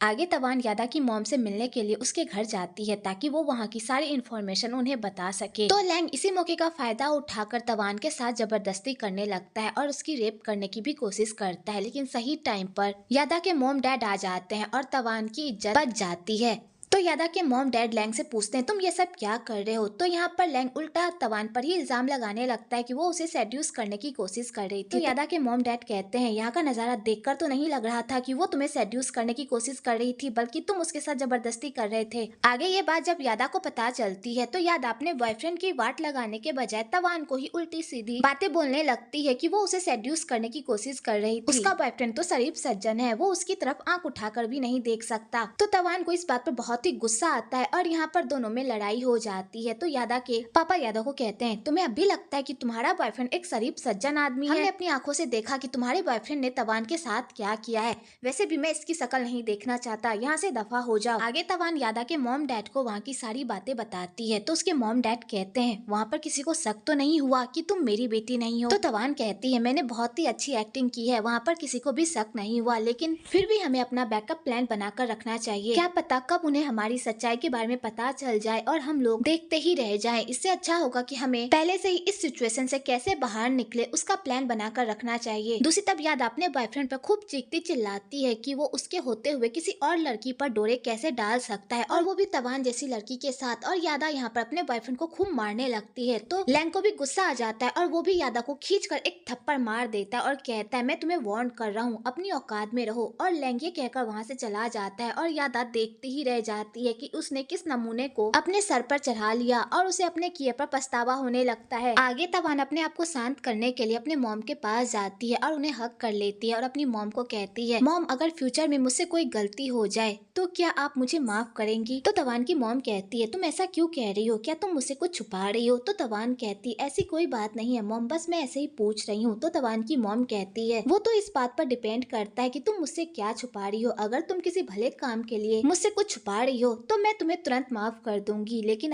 आगे तवान यादा की मॉम से मिलने के लिए उसके घर जाती है ताकि वो वहाँ की सारी इन्फॉर्मेशन उन्हें बता सके। तो लैंग इसी मौके का फायदा उठाकर तवान के साथ जबरदस्ती करने लगता है और उसकी रेप करने की भी कोशिश करता है, लेकिन सही टाइम पर यादा के मॉम डैड आ जाते हैं और तवान की इज्जत बच जाती है। तो यादा के मॉम डैड लैंग से पूछते हैं तुम ये सब क्या कर रहे हो। तो यहाँ पर लैंग उल्टा तवान पर ही इल्जाम लगाने लगता है कि वो उसे सेड्यूस करने की कोशिश कर रही थी। तो यादा के मॉम डैड कहते हैं यहाँ का नजारा देखकर तो नहीं लग रहा था कि वो तुम्हें सेड्यूस करने की कोशिश कर रही थी, बल्कि तुम उसके साथ जबरदस्ती कर रहे थे। आगे ये बात जब यादा को पता चलती है तो यादा अपने बॉयफ्रेंड की वाट लगाने के बजाय तवान को ही उल्टी सीधी बातें बोलने लगती है कि वो उसे सेड्यूस करने की कोशिश कर रही थी। उसका बॉयफ्रेंड तो शरीफ सज्जन है, वो उसकी तरफ आंख उठाकर भी नहीं देख सकता। तो तवान को इस बात पर बहुत ही गुस्सा आता है और यहाँ पर दोनों में लड़ाई हो जाती है। तो यादा के पापा यादा को कहते हैं तुम्हें अब भी लगता है कि तुम्हारा बॉयफ्रेंड एक शरीफ सज्जन आदमी है? हमने अपनी आंखों से देखा कि तुम्हारे बॉयफ्रेंड ने तवान के साथ क्या किया है। वैसे भी मैं इसकी शक्ल नहीं देखना चाहता, यहाँ से दफा हो जाओ। आगे तवान यादा के मॉम डैड को वहाँ की सारी बातें बताती है। तो उसके मॉम डैड कहते हैं वहाँ पर किसी को शक तो नहीं हुआ कि तुम मेरी बेटी नहीं हो? तो तवान कहती है मैंने बहुत ही अच्छी एक्टिंग की है, वहाँ पर किसी को भी शक नहीं हुआ, लेकिन फिर भी हमें अपना बैकअप प्लान बनाकर रखना चाहिए। क्या पता कब उन्हें हमारी सच्चाई के बारे में पता चल जाए और हम लोग देखते ही रह जाएं। इससे अच्छा होगा कि हमें पहले से ही इस सिचुएशन से कैसे बाहर निकले उसका प्लान बनाकर रखना चाहिए। दूसरी तरफ यादा अपने बॉयफ्रेंड पर खूब चीखती चिल्लाती है कि वो उसके होते हुए किसी और लड़की पर डोरे कैसे डाल सकता है, और वो भी तवान जैसी लड़की के साथ। और यादा यहाँ पर अपने बॉयफ्रेंड को खूब मारने लगती है। तो लैंग को भी गुस्सा आ जाता है और वो भी यादा को खींचकर एक थप्पड़ मार देता है और कहता है मैं तुम्हें वार्न कर रहा हूँ, अपनी औकात में रहो। और लैंग ये कहकर वहाँ से चला जाता है और यादा देखती ही रह जाती है कि उसने किस नमूने को अपने सर पर चढ़ा लिया और उसे अपने किए पर पछतावा होने लगता है। आगे तवान अपने आप को शांत करने के लिए अपने मॉम के पास जाती है और उन्हें हक कर लेती है और अपनी मॉम को कहती है मॉम अगर फ्यूचर में मुझसे कोई गलती हो जाए तो क्या आप मुझे माफ करेंगी? तो तवान की मॉम कहती है तुम ऐसा क्यों कह रही हो, क्या तुम मुझसे कुछ छुपा रही हो? तो तवान कहती ऐसी कोई बात नहीं है मॉम, बस मैं ऐसे ही पूछ रही हूँ। तो तवान की मॉम कहती है वो तो इस बात पर डिपेंड करता है कि तुम मुझसे क्या छुपा रही हो। अगर तुम किसी भले काम के लिए मुझसे कुछ छुपा रही हो तो मैं तुम्हें तुरंत माफ कर दूंगी, लेकिन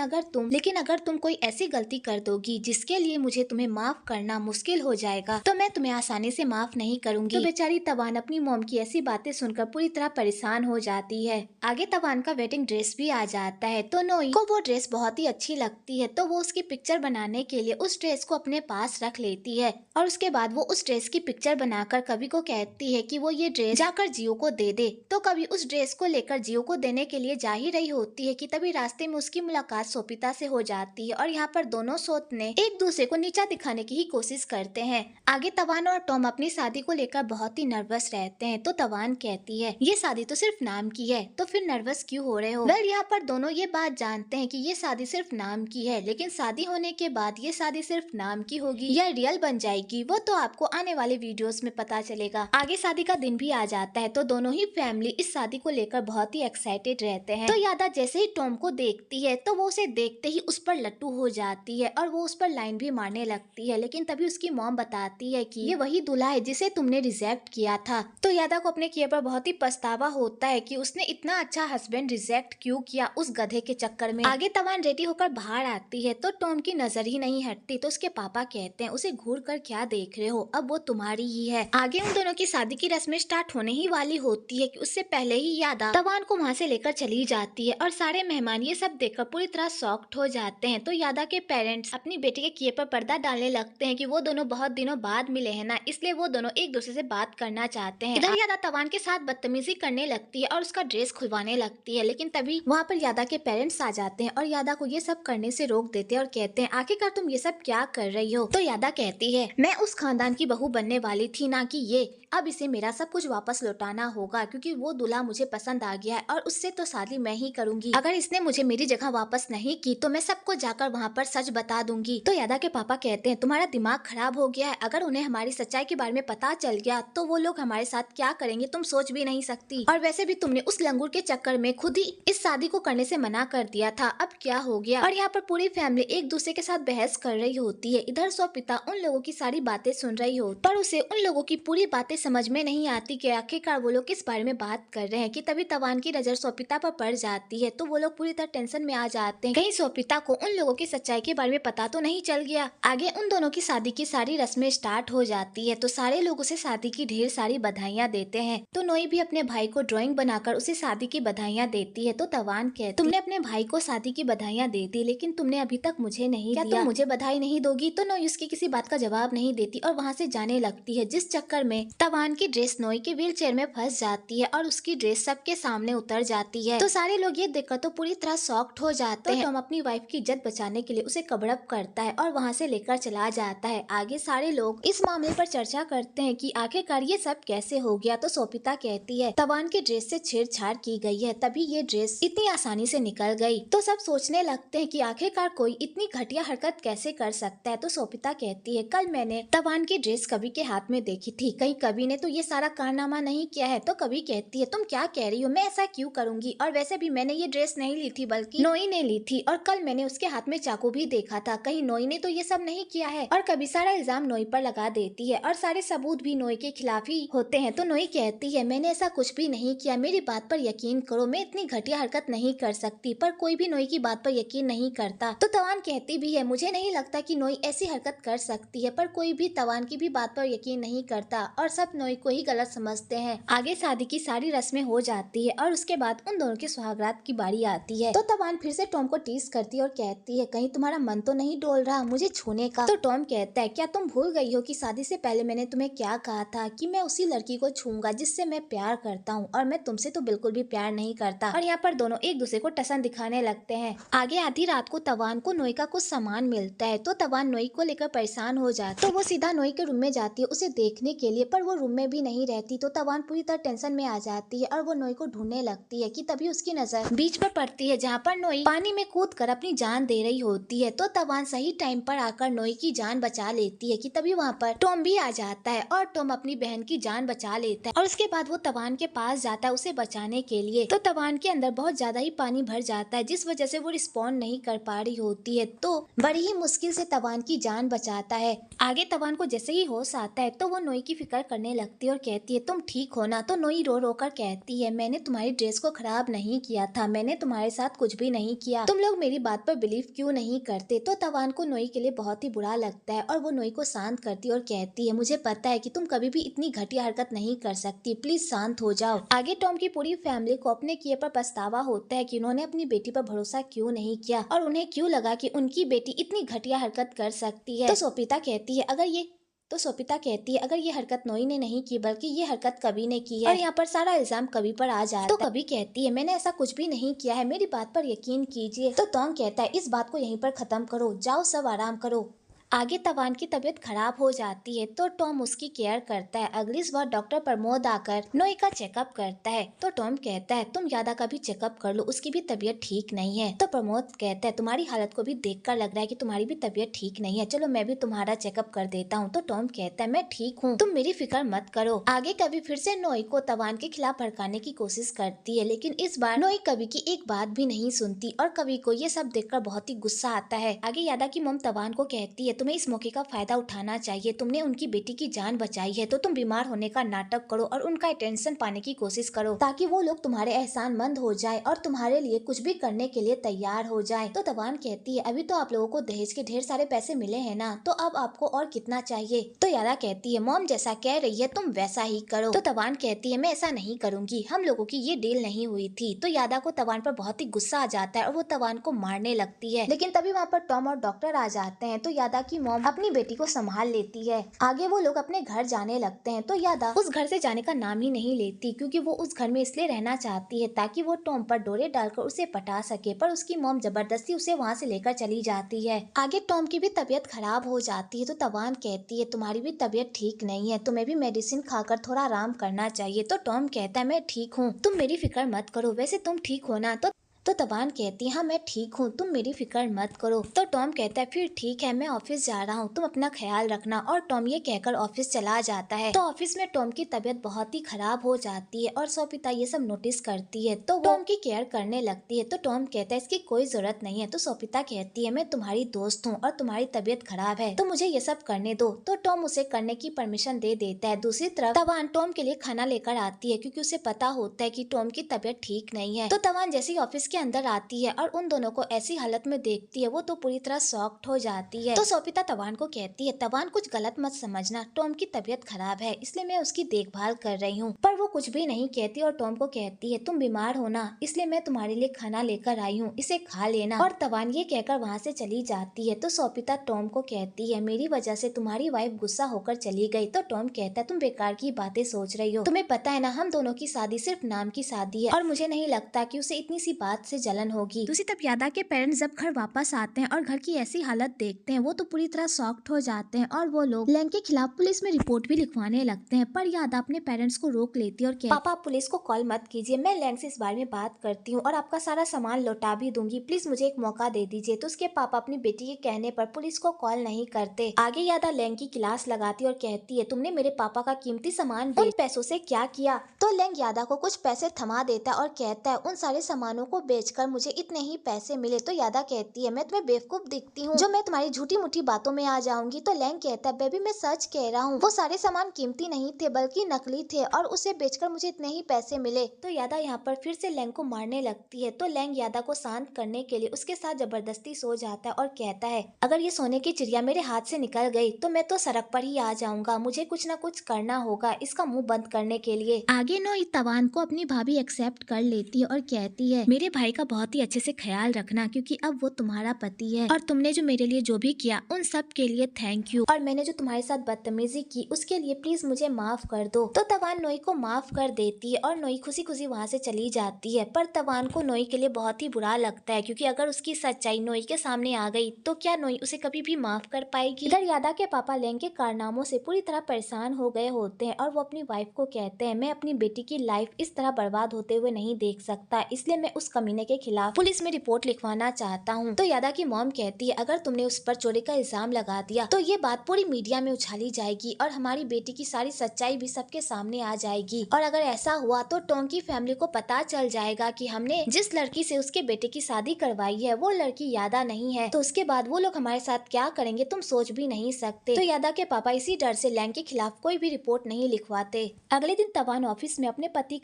अगर तुम कोई ऐसी गलती कर दोगी जिसके लिए मुझे तुम्हें माफ करना मुश्किल हो जाएगा तो मैं तुम्हें आसानी से माफ नहीं करूंगी। तो बेचारी तवान अपनी मॉम की ऐसी बातें सुनकर पूरी तरह परेशान हो जाती है। आगे तवान का वेडिंग ड्रेस भी आ जाता है। तो नोई को वो ड्रेस बहुत ही अच्छी लगती है, तो वो उसकी पिक्चर बनाने के लिए उस ड्रेस को अपने पास रख लेती है और उसके बाद वो उस ड्रेस की पिक्चर बनाकर कवि को कहती है कि वो ये ड्रेस जाकर जियो को दे दे। तो कवि उस ड्रेस को लेकर जियो को देने के लिए जा ही रही होती है कि तभी रास्ते में उसकी मुलाकात सोपिता से हो जाती है और यहाँ पर दोनों सोतने एक दूसरे को नीचा दिखाने की ही कोशिश करते हैं। आगे तवान और टॉम अपनी शादी को लेकर बहुत ही नर्वस रहते हैं। तो तवान कहती है ये शादी तो सिर्फ नाम की है, तो फिर नर्वस क्यों हो रहे हो? वेल यहाँ पर दोनों ये बात जानते हैं कि ये शादी सिर्फ नाम की है, लेकिन शादी होने के बाद ये शादी सिर्फ नाम की होगी या रियल बन जाएगी वो तो आपको आने वाले वीडियोस में पता चलेगा। आगे शादी का दिन भी आ जाता है तो दोनों ही फैमिली इस शादी को लेकर बहुत ही एक्साइटेड रहते हैं। तो यादा जैसे ही टॉम को देखती है तो वो उसे देखते ही उस पर लट्टू हो जाती है और वो उस पर लाइन भी मारने लगती है, लेकिन तभी उसकी मॉम बताती है कि ये वही दूल्हा है जिसे तुमने रिजेक्ट किया था। तो यादा को अपने किए पर बहुत ही पछतावा होता है कि उसने इतना अच्छा हस्बैंड रिजेक्ट क्यों किया उस गधे के चक्कर में। आगे तवान रेडी होकर बाहर आती है तो टॉम की नजर ही नहीं हटती। तो उसके पापा कहते हैं उसे घूर कर क्या देख रहे हो, अब वो तुम्हारी ही है। आगे उन दोनों की शादी की रस्में स्टार्ट होने ही वाली होती है कि उससे पहले ही यादा तवान को वहाँ से लेकर चली जाती है और सारे मेहमान ये सब देखकर पूरी तरह शॉक्ड हो जाते हैं। तो यादा के पेरेंट्स अपनी बेटी के किए पर पर्दा डालने लगते हैं कि वो दोनों बहुत दिनों बाद मिले हैं ना, इसलिए वो दोनों एक दूसरे से बात करना चाहते हैं। इधर यादा तवान के साथ बदतमीजी करने लगती है और उसका ड्रेस खुलवाने लगती है, लेकिन तभी वहाँ पर यादा के पेरेंट्स आ जाते हैं और यादा को ये सब करने से रोक देते हैं और कहते हैं आखिरकार तुम ये सब क्या कर रही हो? तो यादा कहती है मैं उस खानदान की बहू बनने वाली थी ना कि ये, अब इसे मेरा सब कुछ वापस लौटाना होगा क्योंकि वो दूल्हा मुझे पसंद आ गया है और उससे तो शादी मैं ही करूंगी। अगर इसने मुझे मेरी जगह वापस नहीं की तो मैं सबको जाकर वहाँ पर सच बता दूंगी। तो यादा के पापा कहते हैं तुम्हारा दिमाग खराब हो गया है, अगर उन्हें हमारी सच्चाई के बारे में पता चल गया तो वो लोग हमारे साथ क्या करेंगे तुम सोच भी नहीं सकती। और वैसे भी तुमने उस लंगूर के चक्कर में खुद ही इस शादी को करने से मना कर दिया था, अब क्या हो गया? और यहाँ पर पूरी फैमिली एक दूसरे के साथ बहस कर रही होती है। इधर सोपिता उन लोगों की सारी बातें सुन रही हो पर उसे उन लोगों की पूरी बातें समझ में नहीं आती कि आखिरकार वो लोग किस बारे में बात कर रहे हैं कि तभी तवान की नजर सोपिता पर पड़ जाती है। तो वो लोग पूरी तरह टेंशन में आ जाते हैं, कहीं सोपिता को उन लोगों की सच्चाई के बारे में पता तो नहीं चल गया। आगे उन दोनों की शादी की सारी रस्में स्टार्ट हो जाती है। तो सारे लोग उसे शादी की ढेर सारी बधाइयां देते हैं। तो नोई भी अपने भाई को ड्राइंग बनाकर उसे शादी की बधाइयां देती है। तो तवान कहती, तुमने अपने भाई को शादी की बधाइयां दे दी, लेकिन तुमने अभी तक मुझे नहीं दिया, तुम मुझे बधाई नहीं दोगी? तो नोई उसकी किसी बात का जवाब नहीं देती और वहाँ से जाने लगती है, जिस चक्कर में तवान की ड्रेस नोई के व्हील चेयर में फंस जाती है और उसकी ड्रेस सबके सामने उतर जाती है। तो सारे लोग ये देखकर तो पूरी तरह शॉक्ड हो जाते हैं। टॉम अपनी वाइफ की इज्जत बचाने के लिए उसे कवर अप करता है और वहाँ से लेकर चला जाता है। आगे सारे लोग इस मामले पर चर्चा करते हैं कि आखिरकार ये सब कैसे हो गया। तो सोपिता कहती है, तवान की ड्रेस से छेड़छाड़ की गई है, तभी ये ड्रेस इतनी आसानी से निकल गई। तो सब सोचने लगते हैं कि आखिरकार कोई इतनी घटिया हरकत कैसे कर सकता है। तो सोपिता कहती है, कल मैंने तवान की ड्रेस कवि के हाथ में देखी थी, कहीं कवि ने तो ये सारा कारनामा नहीं किया है। तो कवि कहती है, तुम क्या कह रही हो, मैं ऐसा क्यों करूंगी, और वैसे भी मैंने ये ड्रेस नहीं ली थी, बल्कि नोई ने ली थी, और कल मैंने उसके हाथ में चाकू भी देखा था, कहीं नोई ने तो ये सब नहीं किया है। और कभी सारा इल्जाम नोई पर लगा देती है और सारे सबूत भी नोई के खिलाफ ही होते हैं। तो नोई कहती है, मैंने ऐसा कुछ भी नहीं किया, मेरी बात पर यकीन करो, मैं इतनी घटिया हरकत नहीं कर सकती। पर कोई भी नोई की बात पर यकीन नहीं करता। तो तवान कहती भी है, मुझे नहीं लगता कि नोई ऐसी हरकत कर सकती है, पर कोई भी तवान की भी बात पर यकीन नहीं करता और सब नोई को ही गलत समझते हैं। आगे शादी की सारी रस्में हो जाती है और उसके बाद उन दोनों के सुहागरात की बारी आती है। तो तवान फिर से टॉम को टीज करती है और कहती है, कहीं तुम्हारा मन तो नहीं डोल रहा मुझे छूने का? तो टॉम कहता है, क्या तुम भूल गई हो कि शादी से पहले मैंने तुम्हें क्या कहा था कि मैं उसी लड़की को छूंगा जिससे मैं प्यार करता हूँ, और मैं तुमसे तो बिल्कुल भी प्यार नहीं करता। और यहाँ पर दोनों एक दूसरे को टसन दिखाने लगते हैं। आगे आधी रात को तवान को नोई का कुछ सामान मिलता है। तो तवान नोई को लेकर परेशान हो जाती है। तो वो सीधा नोई के रूम में जाती है उसे देखने के लिए, पर वो रूम में भी नहीं रहती। तो तवान पूरी तरह टेंशन में आ जाती है और वो नोई को ढूंढने लगती है कि तभी उसकी नजर बीच पर पड़ती है, जहाँ पर नोई पानी में कूद कर अपनी जान दे रही होती है। तो तवान सही टाइम पर आकर नोई की जान बचा लेती है कि तभी वहाँ पर टॉम भी आ जाता है और टॉम अपनी बहन की जान बचा लेता है। और उसके बाद वो तवान के पास जाता है उसे बचाने के लिए। तो तवान के अंदर बहुत ज्यादा ही पानी भर जाता है, जिस वजह से वो रिस्पॉन्ड नहीं कर पा रही होती है। तो बड़ी ही मुश्किल से तवान की जान बचाता है। आगे तवान को जैसे ही होश आता है तो वो नोई की फिक्र करने लगती है और कहती है, तुम ठीक हो ना? तो नोई रो रो कर कहती है, मैंने तुम्हारी ड्रेस को खराब नहीं किया था, मैंने तुम्हारे साथ कुछ भी नहीं किया, तुम लोग मेरी बात पर बिलीव क्यों नहीं करते? तो तवान को नोई के लिए बहुत ही बुरा लगता है और वो नोई को शांत करती है और कहती है, मुझे पता है कि तुम कभी भी इतनी घटिया हरकत नहीं कर सकती, प्लीज शांत हो जाओ। आगे टॉम की पूरी फैमिली को अपने किए पर पछतावा होता है कि उन्होंने अपनी बेटी पर भरोसा क्यों नहीं किया और उन्हें क्यों लगा कि उनकी बेटी इतनी घटिया हरकत कर सकती है। तो सोपिता कहती है, अगर ये हरकत नोई ने नहीं की बल्कि ये हरकत कवि ने की है, और यहाँ पर सारा इल्जाम कवि पर आ जाता है। तो कवि कहती है, मैंने ऐसा कुछ भी नहीं किया है, मेरी बात पर यकीन कीजिए। तो टॉम कहता है, इस बात को यहीं पर खत्म करो, जाओ सब आराम करो। आगे तवान की तबीयत खराब हो जाती है तो टॉम उसकी केयर करता है। अगली बार डॉक्टर प्रमोद आकर नोई का चेकअप करता है। तो टॉम कहता है, तुम यादा का भी चेकअप कर लो, उसकी भी तबीयत ठीक नहीं है। तो प्रमोद कहता है, तुम्हारी हालत को भी देखकर लग रहा है कि तुम्हारी भी तबीयत ठीक नहीं है, चलो मैं भी तुम्हारा चेकअप कर देता हूँ। तो टॉम कहता है, मैं ठीक हूँ, तुम मेरी फिक्र मत करो। आगे कवि फिर से नोई को तवान के खिलाफ भड़काने की कोशिश करती है, लेकिन इस बार नोई कवि की एक बात भी नहीं सुनती और कवि को ये सब देखकर बहुत ही गुस्सा आता है। आगे यादा की मोम तवान को कहती है, तुम्हें इस मौके का फायदा उठाना चाहिए, तुमने उनकी बेटी की जान बचाई है तो तुम बीमार होने का नाटक करो और उनका अटेंशन पाने की कोशिश करो, ताकि वो लोग तुम्हारे एहसानमंद हो जाए और तुम्हारे लिए कुछ भी करने के लिए तैयार हो जाए। तो तवान कहती है, अभी तो आप लोगों को दहेज के ढेर सारे पैसे मिले हैं ना, तो अब आपको और कितना चाहिए? तो यादा कहती है, मॉम जैसा कह रही है तुम वैसा ही करो। तो तवान कहती है, मैं ऐसा नहीं करूंगी, हम लोगों की ये डील नहीं हुई थी। तो यादा को तवान पर बहुत ही गुस्सा आ जाता है और वो तवान को मारने लगती है, लेकिन तभी वहाँ पर टॉम और डॉक्टर आ जाते हैं। तो यादा की मॉम अपनी बेटी को संभाल लेती है। आगे वो लोग अपने घर जाने लगते हैं। तो यादा उस घर से जाने का नाम ही नहीं लेती, क्योंकि वो उस घर में इसलिए रहना चाहती है ताकि वो टॉम पर डोरे डालकर उसे पटा सके, पर उसकी मॉम जबरदस्ती उसे वहाँ से लेकर चली जाती है। आगे टॉम की भी तबीयत खराब हो जाती है। तो तवान कहती है, तुम्हारी भी तबीयत ठीक नहीं है, तुम्हें भी मेडिसिन खाकर थोड़ा आराम करना चाहिए। तो टॉम कहता है, मैं ठीक हूँ, तुम मेरी फिक्र मत करो, वैसे तुम ठीक हो ना? तो तो तवान कहती है हाँ मैं ठीक हूँ, तुम मेरी फिक्र मत करो। तो टॉम कहता है फिर ठीक है, मैं ऑफिस जा रहा हूँ, तुम अपना ख्याल रखना। और टॉम ये कहकर ऑफिस चला जाता है। तो ऑफिस में टॉम की तबीयत बहुत ही खराब हो जाती है और सोपिता ये सब नोटिस करती है तो वो टॉम की केयर करने लगती है। तो टॉम कहता है इसकी कोई जरूरत नहीं है। तो सोपिता कहती है मैं तुम्हारी दोस्त हूँ और तुम्हारी तबीयत खराब है तो मुझे ये सब करने दो। तो टॉम उसे करने की परमिशन दे देता है। दूसरी तरफ तवान टॉम के लिए खाना लेकर आती है क्योंकि उसे पता होता है कि टॉम की तबीयत ठीक नहीं है। तो तवान जैसे ही ऑफिस के अंदर आती है और उन दोनों को ऐसी हालत में देखती है वो तो पूरी तरह शॉक्ड हो जाती है। तो सोपिता तवान को कहती है तवान कुछ गलत मत समझना, टॉम की तबीयत खराब है इसलिए मैं उसकी देखभाल कर रही हूँ। पर वो कुछ भी नहीं कहती और टॉम को कहती है तुम बीमार हो ना, इसलिए मैं तुम्हारे लिए खाना लेकर आई हूँ, इसे खा लेना। और तवान ये कहकर वहाँ से चली जाती है। तो सोपिता टॉम को कहती है मेरी वजह से तुम्हारी वाइफ गुस्सा होकर चली गई। तो टॉम कहता है तुम बेकार की बातें सोच रही हो, तुम्हें पता है ना हम दोनों की शादी सिर्फ नाम की शादी है और मुझे नहीं लगता कि उसे इतनी सी बात से जलन होगी। दूसरी तरफ यादा के पेरेंट्स जब घर वापस आते हैं और घर की ऐसी हालत देखते हैं वो तो पूरी तरह शॉक्ड हो जाते हैं और वो लोग लैंग के खिलाफ पुलिस में रिपोर्ट भी लिखवाने लगते हैं। पर यादा अपने पेरेंट्स को रोक लेती है और कहती पापा आप पुलिस को कॉल मत कीजिए, मैं लैंग से इस बारे में बात करती हूँ और आपका सारा सामान लौटा भी दूंगी, प्लीज मुझे एक मौका दे दीजिए। तो उसके पापा अपनी बेटी के कहने पर पुलिस को कॉल नहीं करते। आगे यादा लैंग की क्लास लगाती और कहती है तुमने मेरे पापा का कीमती सामान उन पैसों से क्या किया। तो लैंग यादा को कुछ पैसे थमा देता है और कहता है उन सारे सामानों को बेचकर मुझे इतने ही पैसे मिले। तो यादा कहती है मैं तुम्हें बेवकूफ दिखती हूँ जो मैं तुम्हारी झूठी मूठी बातों में आ जाऊंगी। तो लैंग कहता है बेबी मैं सच कह रहा हूँ, वो सारे सामान कीमती नहीं थे बल्कि नकली थे और उसे बेचकर मुझे इतने ही पैसे मिले। तो यादा यहाँ पर फिर से लैंग को मारने लगती है। तो लैंग यादा को शांत करने के लिए उसके साथ जबरदस्ती सो जाता है और कहता है अगर ये सोने की चिड़िया मेरे हाथ से निकल गई तो मैं तो सड़क पर ही आ जाऊंगा, मुझे कुछ ना कुछ करना होगा इसका मुंह बंद करने के लिए। आगे नोई तवान को अपनी भाभी एक्सेप्ट कर लेती है और कहती है मेरे भाई का बहुत ही अच्छे से ख्याल रखना क्योंकि अब वो तुम्हारा पति है और तुमने जो मेरे लिए जो भी किया उन सब के लिए थैंक यू, और मैंने जो तुम्हारे साथ बदतमीजी की उसके लिए प्लीज मुझे माफ कर दो। तो तवान नोई को माफ कर देती है और नोई खुशी खुशी वहाँ से चली जाती है। पर तवान को नोई के लिए बहुत ही बुरा लगता है क्योंकि अगर उसकी सच्चाई नोई के सामने आ गई तो क्या नोई उसे कभी भी माफ कर पाएगी। इधर यादा के पापा लैंग के कारनामों से पूरी तरह परेशान हो गए होते हैं और वो अपनी वाइफ को कहते हैं मैं अपनी बेटी की लाइफ इस तरह बर्बाद होते हुए नहीं देख सकता, इसलिए मैं उस कमीने के खिलाफ पुलिस में रिपोर्ट लिखवाना चाहता हूँ। तो यादा की मॉम कहती है अगर तुमने उस पर चोरी का इल्जाम लगा दिया तो ये बात पूरी मीडिया में उछाली जाएगी और हमारी बेटी की सारी सच्चाई भी सबके सामने आ जाएगी, और अगर ऐसा हुआ तो टॉम की फैमिली को पता चल जाएगा कि हमने जिस लड़की से उसके बेटे की शादी करवाई है वो लड़की यादा नहीं है, तो उसके बाद वो लोग हमारे साथ क्या करेंगे तुम सोच भी नहीं सकते। तो यादा के पापा इसी डर से लैंग के खिलाफ कोई भी रिपोर्ट नहीं लिखवाते। अगले दिन तवान ऑफिस में अपने पति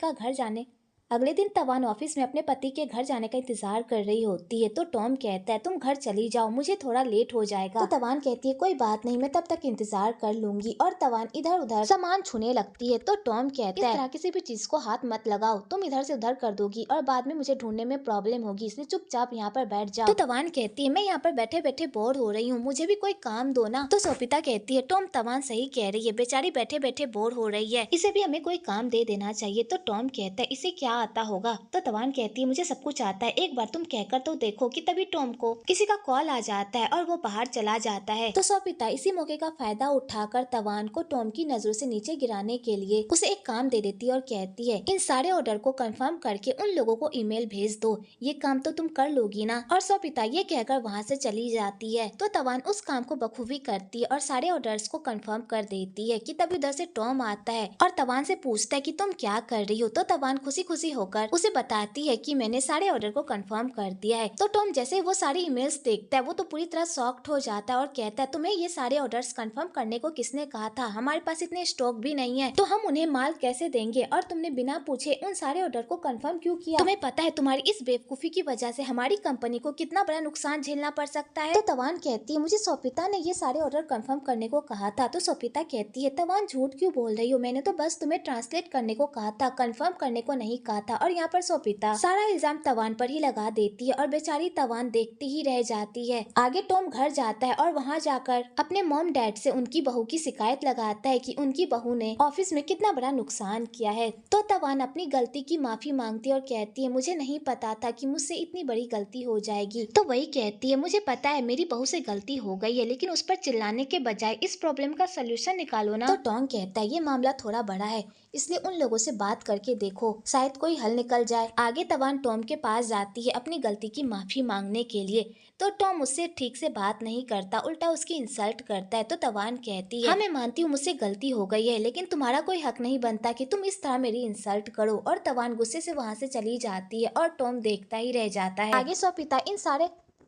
के घर जाने का इंतजार कर रही होती है। तो टॉम कहता है तुम घर चली जाओ, मुझे थोड़ा लेट हो जाएगा। तो तवान कहती है कोई बात नहीं, मैं तब तक इंतजार कर लूंगी। और तवान इधर उधर सामान छूने लगती है। तो टॉम कहता है इस तरह किसी भी चीज को हाथ मत लगाओ, तुम इधर से उधर कर दोगी और बाद में मुझे ढूंढने में प्रॉब्लम होगी, इसलिए चुपचाप यहाँ पर बैठ जाओ। तो तवान कहती है मैं यहाँ पर बैठे बैठे बोर हो रही हूँ, मुझे भी कोई काम दो ना। तो सोपिता कहती है टॉम तवान सही कह रही है, बेचारी बैठे बैठे बोर हो रही है, इसे भी हमें कोई काम दे देना चाहिए। तो टॉम कहता है इसे क्या आता होगा। तो तवान कहती है मुझे सब कुछ आता है, एक बार तुम कहकर तो देखो। कि तभी टॉम को किसी का कॉल आ जाता है और वो बाहर चला जाता है। तो सोपिता इसी मौके का फायदा उठाकर तवान को टॉम की नजरों से नीचे गिराने के लिए उसे एक काम दे देती है और कहती है इन सारे ऑर्डर को कंफर्म करके उन लोगों को ईमेल भेज दो, ये काम तो तुम कर लोगी ना। और सोपिता ये कहकर वहाँ से चली जाती है। तो तवान उस काम को बखूबी करती है और सारे ऑर्डर्स को कंफर्म कर देती है। कि तभी उधर से टॉम आता है और तवान से पूछता है कि तुम क्या कर रही हो। तो तवान खुशी खुशी होकर उसे बताती है कि मैंने सारे ऑर्डर को कंफर्म कर दिया है। तो टॉम जैसे वो सारी ईमेल्स देखता है वो तो पूरी तरह शॉक्ड हो जाता है और कहता है तुम्हें ये सारे ऑर्डर्स कंफर्म करने को किसने कहा था, हमारे पास इतने स्टॉक भी नहीं है, तो हम उन्हें माल कैसे देंगे, और तुमने बिना पूछे उन सारे ऑर्डर को कंफर्म क्यों किया, तुम्हें पता है तुम्हारी इस बेवकूफी की वजह से हमारी कंपनी को कितना बड़ा नुकसान झेलना पड़ सकता है। तो तवान कहती है मुझे सोपिता ने ये सारे ऑर्डर कंफर्म करने को कहा था। तो सोपिता कहती है तवान झूठ क्यों बोल रही हो, मैंने तो बस तुम्हें ट्रांसलेट करने को कहा था, कंफर्म करने को नहीं कहा था। और यहाँ पर सोपिता सारा इल्जाम तवान पर ही लगा देती है और बेचारी तवान देखती ही रह जाती है। आगे टॉम घर जाता है और वहाँ जाकर अपने मॉम डैड से उनकी बहू की शिकायत लगाता है कि उनकी बहू ने ऑफिस में कितना बड़ा नुकसान किया है। तो तवान अपनी गलती की माफी मांगती है और कहती है मुझे नहीं पता था कि मुझसे इतनी बड़ी गलती हो जाएगी। तो वही कहती है मुझे पता है मेरी बहू से गलती हो गई है, लेकिन उस पर चिल्लाने के बजाय इस प्रॉब्लम का सोल्यूशन निकालो ना। तो टॉम कहता है ये मामला थोड़ा बड़ा है, इसलिए उन लोगों से बात करके देखो, शायद कोई कोई हल निकल जाए। आगे तवान टॉम के पास जाती है अपनी गलती की माफी मांगने के लिए, तो टॉम उससे ठीक से बात नहीं करता, उल्टा उसकी इंसल्ट करता है। तो तवान कहती है, हाँ मैं मानती हूँ मुझसे गलती हो गई है, लेकिन तुम्हारा कोई हक नहीं बनता कि तुम इस तरह मेरी इंसल्ट करो। और तवान गुस्से से वहाँ से चली जाती है और टॉम देखता ही रह जाता है।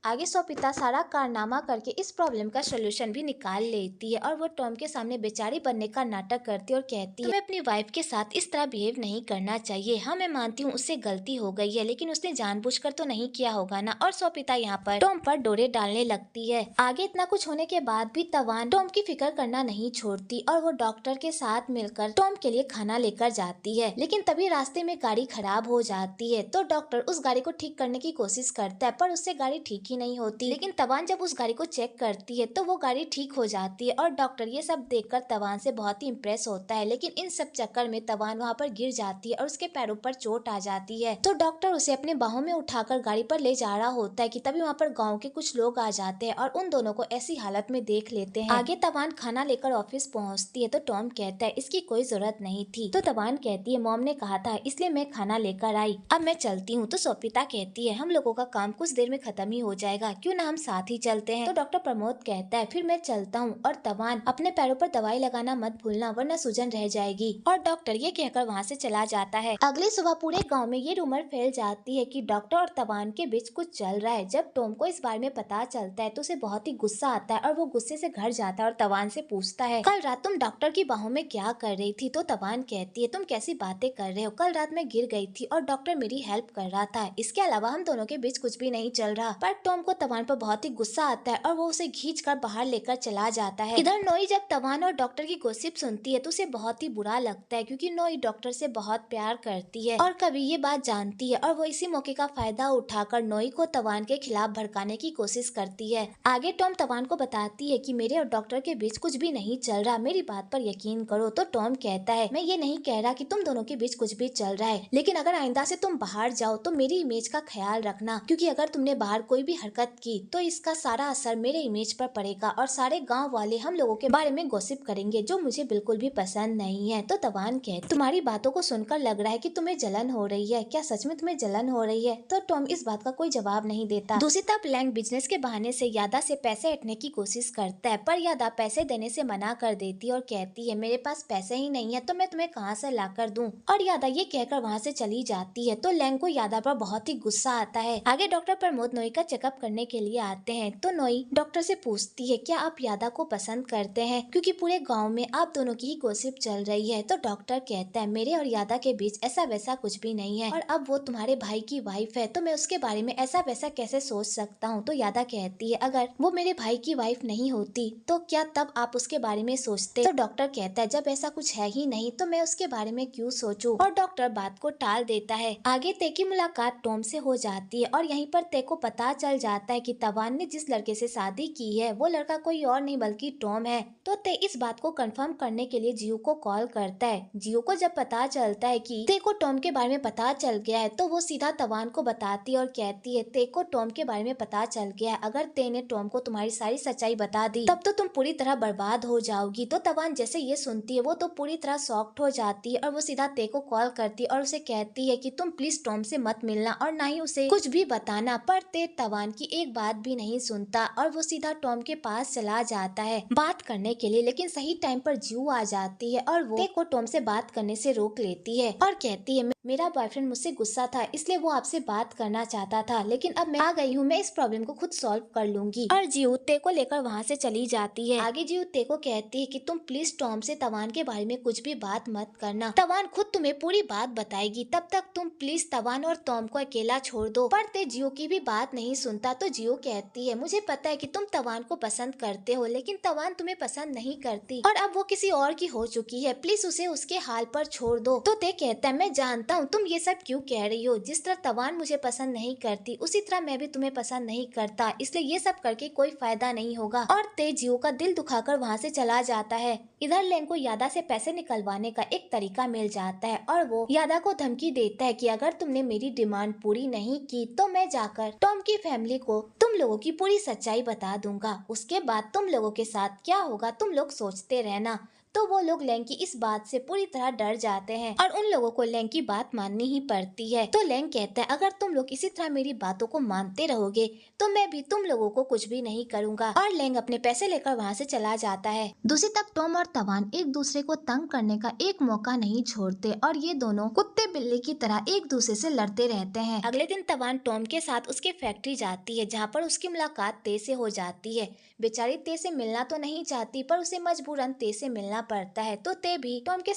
आगे सोपिता सारा कारनामा करके इस प्रॉब्लम का सोल्यूशन भी निकाल लेती है और वो टॉम के सामने बेचारी बनने का नाटक करती है और कहती है, तुम्हें अपनी वाइफ के साथ इस तरह बिहेव नहीं करना चाहिए। हाँ मैं मानती हूँ उससे गलती हो गई है, लेकिन उसने जानबूझकर तो नहीं किया होगा ना। और सोपिता यहाँ पर टॉम पर डोरे डालने लगती है। आगे इतना कुछ होने के बाद भी तवान टॉम की फिक्र करना नहीं छोड़ती और वो डॉक्टर के साथ मिलकर टॉम के लिए खाना लेकर जाती है। लेकिन तभी रास्ते में गाड़ी खराब हो जाती है, तो डॉक्टर उस गाड़ी को ठीक करने की कोशिश करता है, पर उससे गाड़ी ठीक ही नहीं होती। लेकिन तवान जब उस गाड़ी को चेक करती है तो वो गाड़ी ठीक हो जाती है और डॉक्टर ये सब देखकर तवान से बहुत ही इम्प्रेस होता है। लेकिन इन सब चक्कर में तवान वहाँ पर गिर जाती है और उसके पैरों पर चोट आ जाती है। तो डॉक्टर उसे अपने बाहों में उठाकर गाड़ी पर ले जा रहा होता है कि तभी वहाँ पर गाँव के कुछ लोग आ जाते हैं और उन दोनों को ऐसी हालत में देख लेते हैं। आगे तवान खाना लेकर ऑफिस पहुँचती है तो टॉम कहता है, इसकी कोई जरूरत नहीं थी। तो तवान कहती है, मॉम ने कहा था इसलिए मैं खाना लेकर आई, अब मैं चलती हूँ। तो सोपिता कहती है, हम लोगों का काम कुछ देर में खत्म ही हो जाएगा, क्यों ना हम साथ ही चलते हैं। तो डॉक्टर प्रमोद कहता है, फिर मैं चलता हूँ। और तवान, अपने पैरों पर दवाई लगाना मत भूलना वरना सूजन रह जाएगी। और डॉक्टर ये कहकर वहाँ से चला जाता है। अगली सुबह पूरे गाँव में ये रूमर फैल जाती है कि डॉक्टर और तवान के बीच कुछ चल रहा है। जब टॉम को इस बारे में पता चलता है तो उसे बहुत ही गुस्सा आता है और वो गुस्से से घर जाता है और तवान से पूछता है, कल रात तुम डॉक्टर की बाहों में क्या कर रही थी। तो तवान कहती है, तुम कैसी बातें कर रहे हो, कल रात मैं गिर गई थी और डॉक्टर मेरी हेल्प कर रहा था, इसके अलावा हम दोनों के बीच कुछ भी नहीं चल रहा। पर टॉम को तवान पर बहुत ही गुस्सा आता है और वो उसे खींचकर बाहर लेकर चला जाता है। इधर नोई जब तवान और डॉक्टर की गॉसिप सुनती है तो उसे बहुत ही बुरा लगता है, क्योंकि नोई डॉक्टर से बहुत प्यार करती है और कभी ये बात जानती है और वो इसी मौके का फायदा उठाकर नोई को तवान के खिलाफ भड़काने की कोशिश करती है। आगे टॉम तवान को बताती है कि मेरे और डॉक्टर के बीच कुछ भी नहीं चल रहा, मेरी बात पर यकीन करो। तो टॉम कहता है, मैं ये नहीं कह रहा कि तुम दोनों के बीच कुछ भी चल रहा है, लेकिन अगर आइंदा से तुम बाहर जाओ तो मेरी इमेज का ख्याल रखना, क्योंकि अगर तुमने बाहर कोई भी हरकत की तो इसका सारा असर मेरे इमेज पर पड़ेगा और सारे गांव वाले हम लोगों के बारे में गॉसिप करेंगे, जो मुझे बिल्कुल भी पसंद नहीं है। तो तवान कहते, तुम्हारी बातों को सुनकर लग रहा है कि तुम्हें जलन हो रही है, क्या सच में तुम्हें जलन हो रही है। तो टॉम इस बात का कोई जवाब नहीं देता। दूसरी तरफ लैंग बिजनेस के बहाने से यादा से पैसे हटने की कोशिश करता है, पर यादा पैसे देने से मना कर देती है और कहती है, मेरे पास पैसे ही नहीं है तो मैं तुम्हें कहाँ से ला कर दूं। और यादा ये कहकर वहाँ से चली जाती है। तो लैंग को यादा पर बहुत ही गुस्सा आता है। आगे डॉक्टर प्रमोद नोई का चेकअप करने के लिए आते हैं तो नोई डॉक्टर से पूछती है, क्या आप यादा को पसंद करते हैं, क्योंकि पूरे गाँव में आप दोनों की ही गॉसिप चल रही है। तो डॉक्टर कहता है, मेरे और यादा के बीच ऐसा वैसा कुछ भी नहीं है और अब वो तुम्हारे भाई की वाइफ है तो मैं उसके बारे में ऐसा वैसा कैसे सोच सकता हूँ। तो यादा कहती है, अगर वो मेरे भाई की वाइफ नहीं होती तो क्या तब आप उसके बारे में सोचते। तो डॉक्टर कहता है, जब ऐसा कुछ है ही नहीं तो मैं उसके बारे में क्यों सोचूं। और डॉक्टर बात को टाल देता है। आगे ते की मुलाकात टॉम से हो जाती है और यहीं पर ते को पता चल जाता है कि तवान ने जिस लड़के से शादी की है वो लड़का कोई और नहीं बल्कि टॉम है। तो ते इस बात को कंफर्म करने के लिए जियो को कॉल करता है। जियो को जब पता चलता है कि ते को टॉम के बारे में पता चल गया है तो वो सीधा तवान को बताती है और कहती है, ते को टॉम के बारे में पता चल गया है, अगर ते ने टॉम को तुम्हारी सारी सच्चाई बता दी तब तो तुम पूरी तरह बर्बाद हो जाओगी। तो तवान जैसे ये सुनती है वो तो पूरी तरह शॉक्ड हो जाती है और वो सीधा ते को कॉल करती है और उसे कहती है कि तुम प्लीज टॉम से मत मिलना और ना ही उसे कुछ भी बताना। पर ते तवान की एक बात भी नहीं सुनता और वो सीधा टॉम के पास चला जाता है बात करने के लिए। लेकिन सही टाइम पर जियो आ जाती है और वो ते को टॉम से बात करने से रोक लेती है और कहती है, मेरा बॉयफ्रेंड मुझसे गुस्सा था इसलिए वो आपसे बात करना चाहता था, लेकिन अब मैं आ गई हूँ, मैं इस प्रॉब्लम को खुद सॉल्व कर लूंगी। और जियो ते को लेकर वहाँ से चली जाती है। आगे जियो ते को कहती है कि तुम प्लीज टॉम से तवान के बारे में कुछ भी बात मत करना, तवान खुद तुम्हें पूरी बात बताएगी, तब तक तुम प्लीज तवान और टॉम को अकेला छोड़ दो। पर ते जियो की भी बात नहीं सुनता। तो जियो कहती है, मुझे पता है कि तुम तवान को पसंद करते हो, लेकिन तवान तुम्हें पसंद नहीं करती और अब वो किसी और की हो चुकी है, प्लीज उसे उसके हाल पर छोड़ दो। तो ते कहता है, मैं जानता हूँ तुम ये सब क्यों कह रही हो, जिस तरह तवान मुझे पसंद नहीं करती उसी तरह मैं भी तुम्हें पसंद नहीं करता, इसलिए ये सब करके कोई फायदा नहीं होगा। और ते जियो का दिल दुखाकर वहाँ से चला जाता है। इधर लेन को यादा से पैसे निकलवाने का एक तरीका मिल जाता है और वो यादा को धमकी देता है कि अगर तुमने मेरी डिमांड पूरी नहीं की तो मैं जाकर टॉम की फैमिली को तुम लोगों की पूरी सच्चाई बता दूंगा, उसके बाद तुम लोगों के साथ क्या होगा तुम लोग सोचते रहना। तो वो लोग लैंग की इस बात से पूरी तरह डर जाते हैं और उन लोगों को लैंग की बात माननी ही पड़ती है। तो लैंग कहता है अगर तुम लोग इसी तरह मेरी बातों को मानते रहोगे तो मैं भी तुम लोगों को कुछ भी नहीं करूंगा, और लैंग अपने पैसे लेकर वहाँ से चला जाता है। दूसरी तरफ टॉम और तवान एक दूसरे को तंग करने का एक मौका नहीं छोड़ते और ये दोनों कुत्ते बिल्ली की तरह एक दूसरे से लड़ते रहते हैं। अगले दिन तवान टॉम के साथ उसके फैक्ट्री जाती है जहाँ पर उसकी मुलाकात ते से हो जाती है। बेचारी ते से मिलना तो नहीं चाहती पर उसे मजबूरन ते से मिलना पड़ता है। तो ते भी टॉम के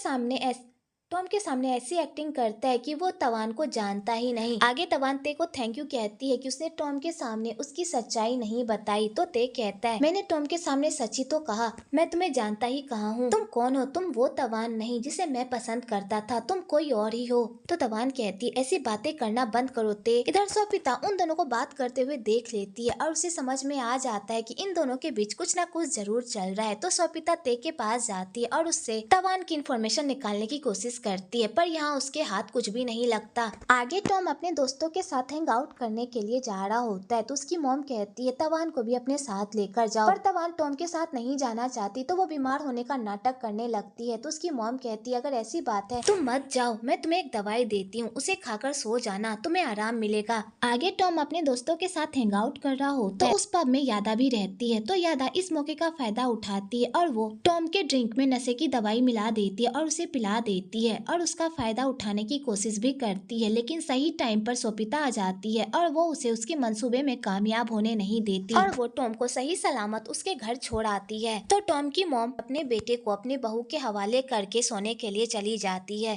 सामने ऐसी एक्टिंग करता है कि वो तवान को जानता ही नहीं। आगे तवान ते को थैंक यू कहती है कि उसने टॉम के सामने उसकी सच्चाई नहीं बताई। तो ते कहता है मैंने टॉम के सामने सच ही तो कहा, मैं तुम्हें जानता ही कहाँ हूँ, तुम कौन हो, तुम वो तवान नहीं जिसे मैं पसंद करता था, तुम कोई और ही हो। तो तवान कहती है ऐसी बातें करना बंद करो ते। इधर सोपिता उन दोनों को बात करते हुए देख लेती है और उसे समझ में आ जाता है कि इन दोनों के बीच कुछ ना कुछ जरूर चल रहा है। तो सोपिता ते के पास जाती है और उससे तवान की इन्फॉर्मेशन निकालने की कोशिश करती है पर यहाँ उसके हाथ कुछ भी नहीं लगता। आगे टॉम अपने दोस्तों के साथ हैंग आउट करने के लिए जा रहा होता है तो उसकी मॉम कहती है तवान को भी अपने साथ लेकर जाओ, पर तवान टॉम के साथ नहीं जाना चाहती तो वो बीमार होने का नाटक करने लगती है। तो उसकी मॉम कहती है अगर ऐसी बात है तुम मत जाओ, मैं तुम्हें एक दवाई देती हूँ, उसे खाकर सो जाना, तुम्हें आराम मिलेगा। आगे टॉम अपने दोस्तों के साथ हैंग आउट कर रहा होता है तो उस पब में यादा भी रहती है। तो यादा इस मौके का फायदा उठाती है और वो टॉम के ड्रिंक में नशे की दवाई मिला देती है और उसे पिला देती है और उसका फायदा उठाने की कोशिश भी करती है। लेकिन सही टाइम पर सोपिता आ जाती है और वो उसे उसके मंसूबे में कामयाब होने नहीं देती और वो टॉम को सही सलामत उसके घर छोड़ आती है। तो टॉम की मॉम अपने बेटे को अपनी बहू के हवाले करके सोने के लिए चली जाती है।